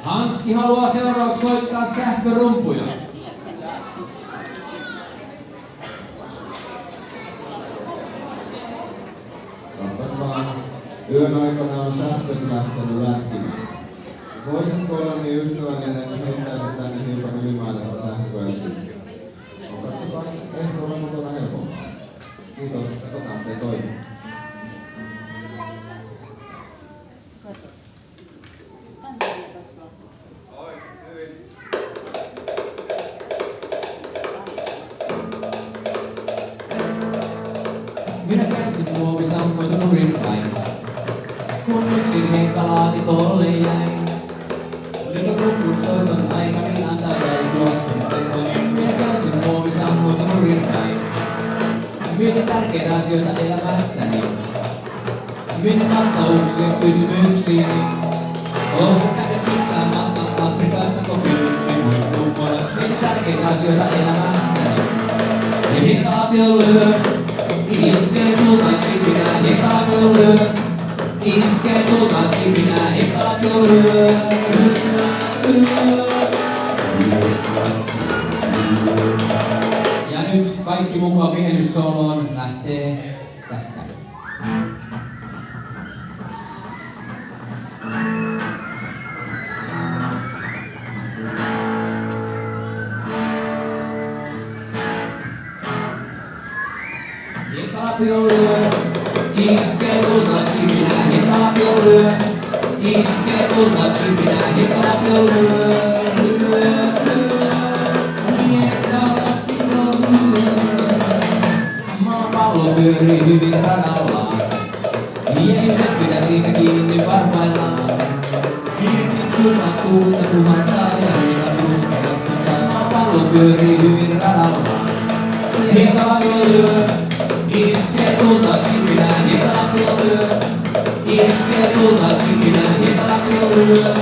Hanski haluaa seuraavaksi soittaa sähkörumpuja. Kappas vaan, yön aikana on sähköt lähtenyt lätkimään. Voisitko olla niin ystävällinen, että heittäisit tänne hiukan ylimääräistä sähköä sinne? No katsotaan, ehkä olla kotona helpompaa. Kiitos, katsotaan miten toimii. Minä käänsin muovisammoita nurin päin, kun yksin hiekkalaatikolle jäin. Nyt rumpun soiton aika, niin antaa jäi tuossa tekoin. Minä käänsin muovisammoita nurin päin. Mietin tärkeitä asioita elämästäni. Mietin vastauksia kysymyksiini. Onko käydä kiittää maata Afrikasta kokeilun huippuudesta? Mietin tärkeitä asioita elämästäni. Ja hitaapio lyö. Iskee tulta kipinä, hitaapio lyö. Iskee tulta kipinä, hitaapio lyö. Ja nyt kaikki mukaan vihellyssoloon lähtee tästä. Hitaapio lyö, iskee tulta kipinä, hitaapio lyö. Iskee tulta kipinä, hitaapio lyö. Maapallo pyörii hyvin radallaan. Ja ihmiset pidä siitä kiinni varpaillaan. Mietin kuuma tuulta puhaltaa ja heitä uskalla sisään. Maapallo pyörii hyvin radallaan. Ja hitaapio lyö. Iskee tulta kipinä, hitaapio lyö. Iskee tulta kipinä, hitaapio lyö.